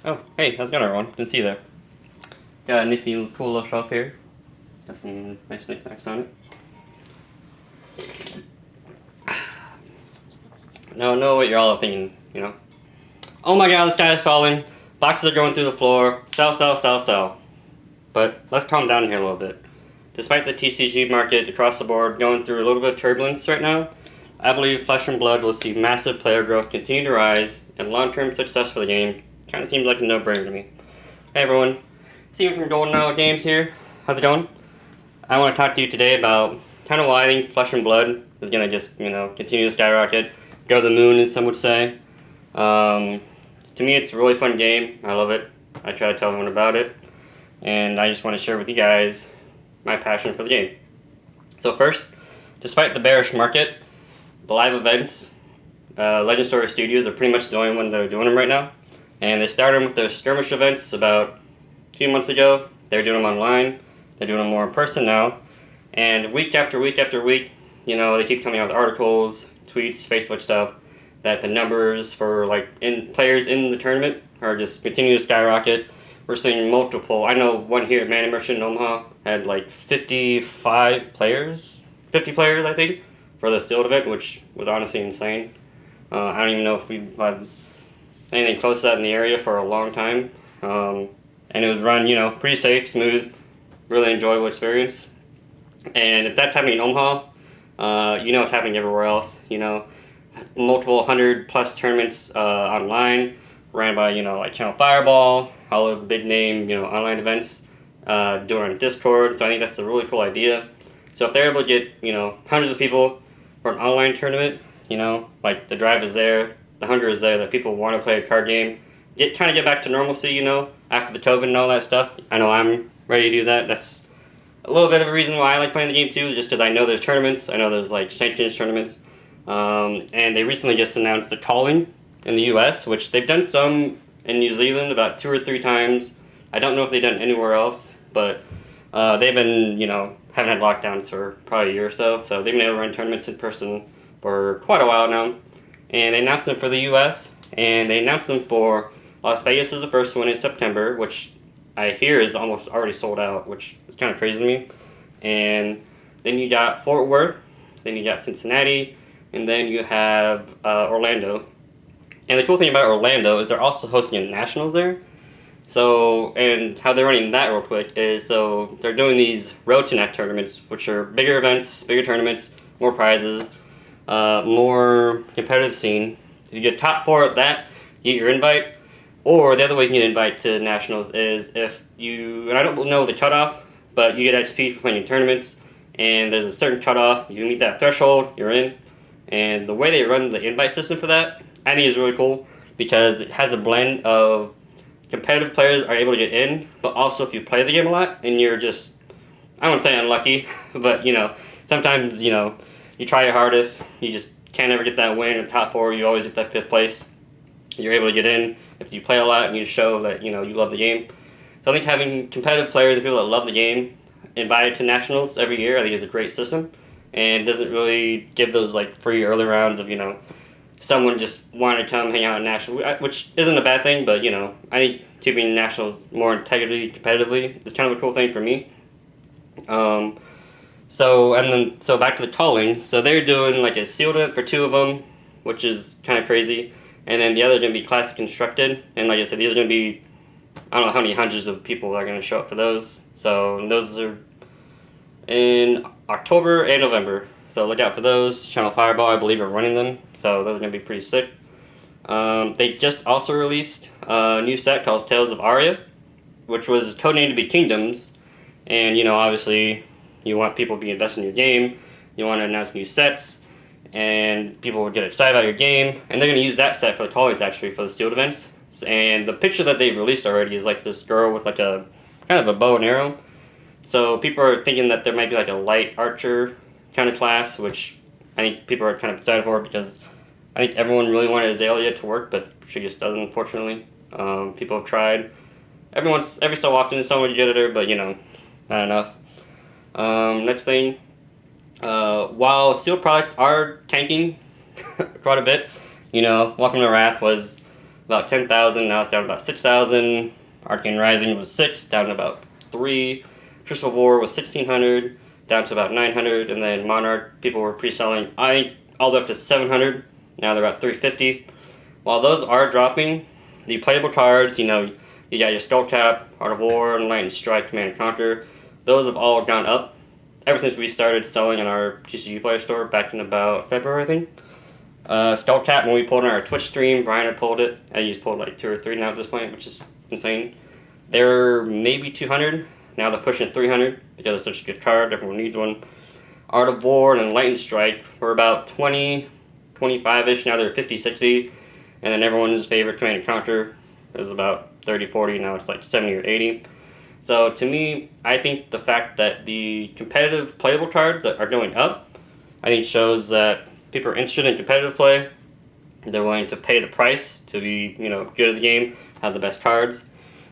Oh, hey, how's it going, everyone? Didn't see you there. Got a nifty, cool little shelf here. Got some nice knickknacks on it. Now, I know what you're all thinking, you know. Oh my god, the sky is falling. Boxes are going through the floor. Sell, sell, sell, sell. But let's calm down here a little bit. Despite the TCG market across the board going through a little bit of turbulence right now, I believe Flesh and Blood will see massive player growth continue to rise, and long-term success for the game kind of seems like a no-brainer to me. Hey everyone, Steven from Golden Hour Games here. How's it going? I want to talk to you today about kind of why I think Flesh and Blood is going to just, continue to skyrocket, go to the moon, as some would say. To me, it's a really fun game. I love it. I try to tell everyone about it, and I just want to share with you guys my passion for the game. So first, despite the bearish market, the live events, Legend Story Studios are pretty much the only one that are doing them right now. And they started with their skirmish events about a few months ago. They're doing them online. They're doing them more in person now. And week after week after week, they keep coming out with articles, tweets, Facebook stuff, that the numbers for players in the tournament are just continue to skyrocket. We're seeing multiple. I know one here at Man Immersion in Omaha had 55 players, 50 players I think, for the sealed event, which was honestly insane. I don't even know if we've had anything close to that in the area for a long time. And it was run, pretty safe, smooth, really enjoyable experience. And if that's happening in Omaha, it's happening everywhere else. Multiple 100+ tournaments online, ran by, Channel Fireball, all of the big name, online events, doing on Discord. So I think that's a really cool idea. So if they're able to get, hundreds of people for an online tournament, the drive is there, the hunger is there, that people want to play a card game, get back to normalcy, after the COVID and all that stuff. I know I'm ready to do that. That's a little bit of a reason why I like playing the game too, just because I know there's tournaments, I know there's sanctions tournaments, and they recently just announced the calling in the U.S., which they've done some in New Zealand about 2 or 3 times. I don't know if they've done it anywhere else, but they've been, haven't had lockdowns for probably a year or so, so they've been able to run tournaments in person for quite a while now. And they announced them for the U.S., and they announced them for Las Vegas is the first one in September, which I hear is almost already sold out, which is kind of crazy to me. And then you got Fort Worth, then you got Cincinnati, and then you have Orlando. And the cool thing about Orlando is they're also hosting a Nationals there. So, and how they're running that real quick is, so they're doing these Road to NAC tournaments, which are bigger events, bigger tournaments, more prizes, more competitive scene. If you get top 4 at that, you get your invite. Or the other way you can get invite to Nationals is if you, and I don't know the cutoff, but you get XP for playing in tournaments, and there's a certain cutoff, you meet that threshold, you're in. And the way they run the invite system for that, I think is really cool, because it has a blend of competitive players are able to get in, but also if you play the game a lot, and you're just, I wouldn't say unlucky, but sometimes, you try your hardest, you just can't ever get that win in the top 4, you always get that 5th place. You're able to get in if you play a lot and you show that, you love the game. So I think having competitive players and people that love the game invited to Nationals every year, I think is a great system. And doesn't really give those, free early rounds of, someone just wanting to come hang out at Nationals, which isn't a bad thing, but, I think keeping Nationals more integrity competitively is kind of a cool thing for me. So back to the calling. So they're doing, a sealed event for 2 of them, which is kind of crazy. And then the other are going to be Classic Constructed. And like I said, these are going to be, I don't know how many hundreds of people are going to show up for those. So those are in October and November. So look out for those. Channel Fireball, I believe, are running them. So those are going to be pretty sick. They just also released a new set called Tales of Aria, which was codenamed to be Kingdoms. And, obviously, you want people to be invested in your game. You want to announce new sets. And people will get excited about your game, and they're going to use that set for the callings actually for the sealed events. And the picture that they've released already is this girl with a kind of a bow and arrow. So people are thinking that there might be a light archer kind of class, which I think people are kind of excited for, because I think everyone really wanted Azalea to work, but she just doesn't, unfortunately. People have tried. Every so often someone would get at her, but not enough. Next thing. While sealed products are tanking quite a bit, Welcome to Wrath was about 10,000. Now it's down to about 6,000. Arcane Rising was 6, down to about 3. Crystal War was 1,600, down to about 900. And then Monarch, people were pre-selling, I think, all the way up to 700. Now they're about 350. While those are dropping, the playable cards, you got your Skullcap, Art of War, Lightning Strike, Command and Conquer. Those have all gone up ever since we started selling in our TCGPlayer store back in about February, I think. Skullcap, when we pulled on our Twitch stream, Brian had pulled it. I just pulled like 2 or 3 now at this point, which is insane. They're maybe 200. Now they're pushing 300 because it's such a good card. Everyone needs one. Art of War and Lightning Strike were about 20, 25-ish. Now they're 50, 60. And then everyone's favorite Command and Conquer is about 30, 40. Now it's like 70 or 80. So to me, I think the fact that the competitive playable cards that are going up, I think shows that people are interested in competitive play. They're willing to pay the price to be, good at the game, have the best cards.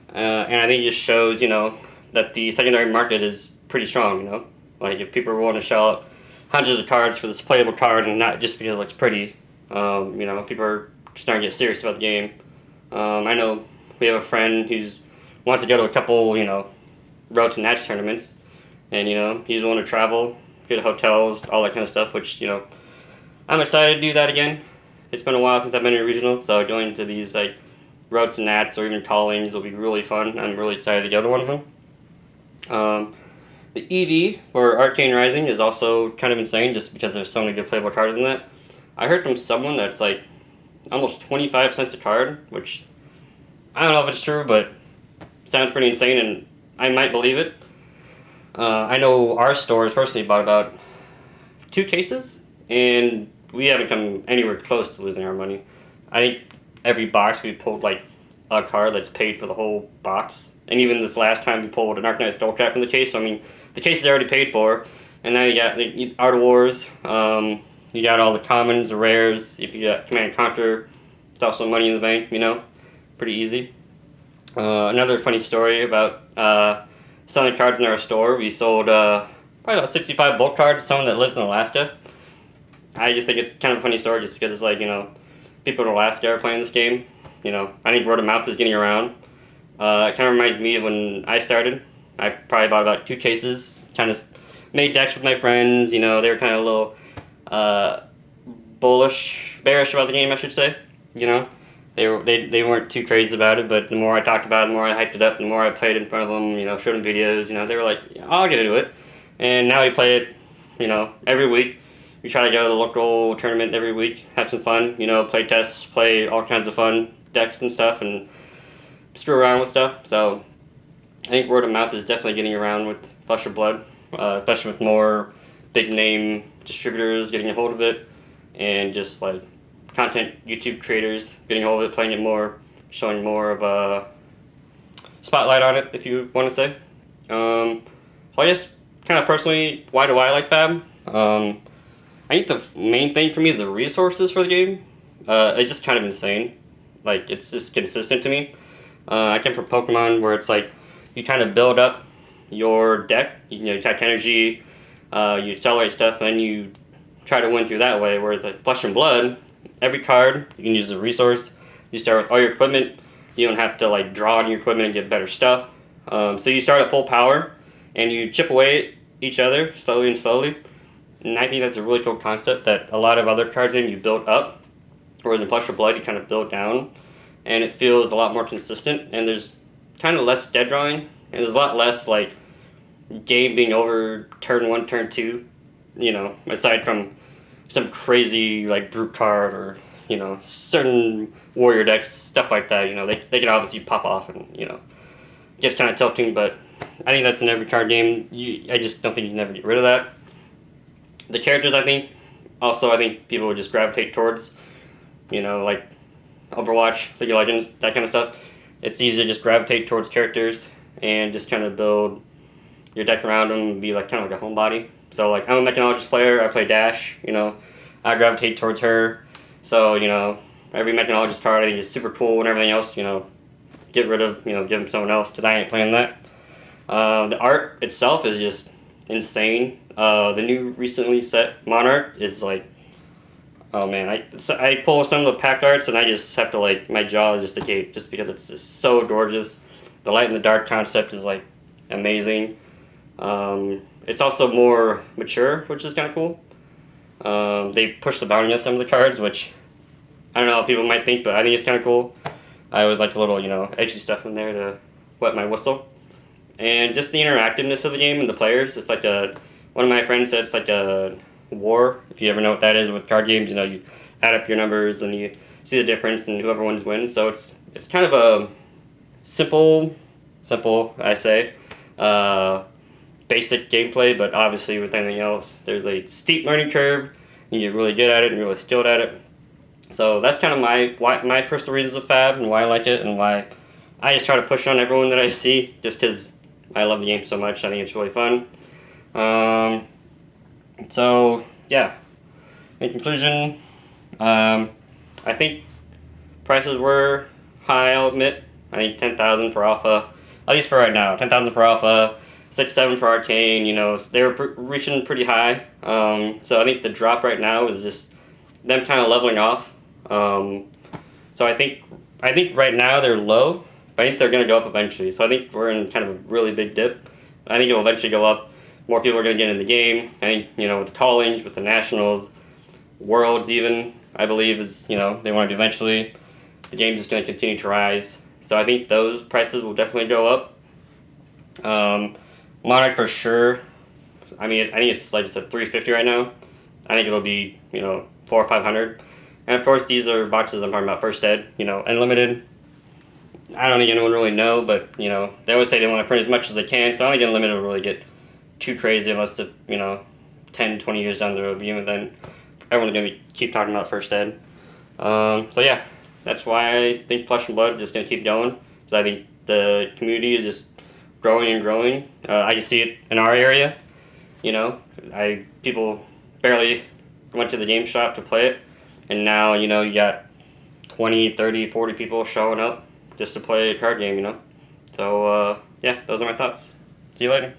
And I think it just shows, that the secondary market is pretty strong, Like if people are willing to shell out hundreds of cards for this playable card and not just because it looks pretty, people are starting to get serious about the game. I know we have a friend who's wants to go to a couple, road to Nats tournaments, and, he's willing to travel, get hotels, all that kind of stuff, which, I'm excited to do that again. It's been a while since I've been in a regional, so going to these, road to Nats or even callings will be really fun. I'm really excited to go to one of them. The EV for Arcane Rising is also kind of insane just because there's so many good playable cards in that. I heard from someone that's, almost 25 cents a card, which I don't know if it's true, but sounds pretty insane, and I might believe it. I know our stores personally bought about 2 cases, and we haven't come anywhere close to losing our money. I think every box we pulled a card that's paid for the whole box, and even this last time we pulled an Arcanite Skullcap from the case. So I mean, the case is already paid for, and now you got the Art of Wars. You got all the commons, the rares. If you got Command and Conquer, it's also money in the bank. Pretty easy. Another funny story about selling cards in our store. We sold probably about 65 bulk cards to someone that lives in Alaska. I just think it's kind of a funny story just because it's people in Alaska are playing this game. I think word of mouth is getting around. It kind of reminds me of when I started. I probably bought about 2 cases, kind of made decks with my friends. They were kind of a little bearish about the game, I should say. They weren't too crazy about it, but the more I talked about it, the more I hyped it up, the more I played in front of them, showed them videos, they were like, yeah, I'll get into it. And now we play it, every week. We try to go to the local tournament every week, have some fun, play tests, play all kinds of fun decks and stuff, and screw around with stuff. So I think word of mouth is definitely getting around with Flesh or Blood, especially with more big name distributors getting a hold of it, and just content YouTube creators getting a hold of it, playing it more, showing more of a spotlight on it, if you want to say. So I guess, kind of personally, why do I like Fab? I think the main thing for me is the resources for the game. It's just kind of insane. It's just consistent to me. I came from Pokemon where it's you kind of build up your deck, you attack energy, you accelerate stuff, and then you try to win through that way. Whereas Flesh and Blood, every card, you can use a resource. You start with all your equipment. You don't have to draw on your equipment and get better stuff. So you start at full power, and you chip away at each other slowly and slowly. And I think that's a really cool concept that a lot of other cards in you build up, whereas in Flesh or Blood you kind of build down, and it feels a lot more consistent, and there's kind of less dead drawing, and there's a lot less game being over turn 1, turn 2, aside from some crazy brute card or certain warrior decks, stuff like that. They can obviously pop off and it gets kind of tilting, but I think that's in every card game. I just don't think you can never get rid of that. The characters, I think people would just gravitate towards, like Overwatch, League of Legends, that kind of stuff. It's easy to just gravitate towards characters and just kind of build your deck around them and be kind of like a homebody. So I'm a mechanologist player. I play Dash. I gravitate towards her. So every mechanologist card I think is super cool, and everything else get rid of give them someone else because I ain't playing that. The art itself is just insane. The new recently set Monarch is Oh man, I pull some of the packed arts and I just have to like my jaw just agape just because it's just so gorgeous. The light and the dark concept is like amazing. It's also more mature, which is kind of cool. They push the boundary on some of the cards, which I don't know how people might think, but I think it's kind of cool. I always like a little, edgy stuff in there to wet my whistle. And just the interactiveness of the game and the players. It's like one of my friends said it's like a war. If you ever know what that is with card games, you add up your numbers and you see the difference and whoever wins. So it's kind of a simple, I say, basic gameplay, but obviously with anything else, there's a steep learning curve. You get really good at it and really skilled at it. So that's kind of my personal reasons of Fab and why I like it and why I just try to push on everyone that I see just because I love the game so much. I think it's really fun. So yeah, in conclusion, I think prices were high, I'll admit. I think 10,000 for Alpha, at least for right now. 10,000 for Alpha, 6-7 for Arcane. They were reaching pretty high. So I think the drop right now is just them kind of leveling off. So I think right now they're low, but I think they're going to go up eventually. So I think we're in kind of a really big dip. I think it'll eventually go up. More people are going to get in the game. I think, with the callings, with the Nationals, Worlds even, I believe is, they want to do eventually. The game's just going to continue to rise. So I think those prices will definitely go up. Monarch for sure. I think it's like I said, $350 right now. I think it'll be, $400 or $500. And of course, these are boxes I'm talking about first ed, unlimited. I don't think anyone really know, but, they always say they want to print as much as they can, so I don't think unlimited will really get too crazy unless it, 10, 20 years down the road, but even then, everyone's going to keep talking about first ed. So yeah, that's why I think Flesh and Blood is just going to keep going, because I think the community is just growing and growing. I just see it in our area, people barely went to the game shop to play it, and now, you got 20, 30, 40 people showing up just to play a card game, So, yeah, those are my thoughts. See you later.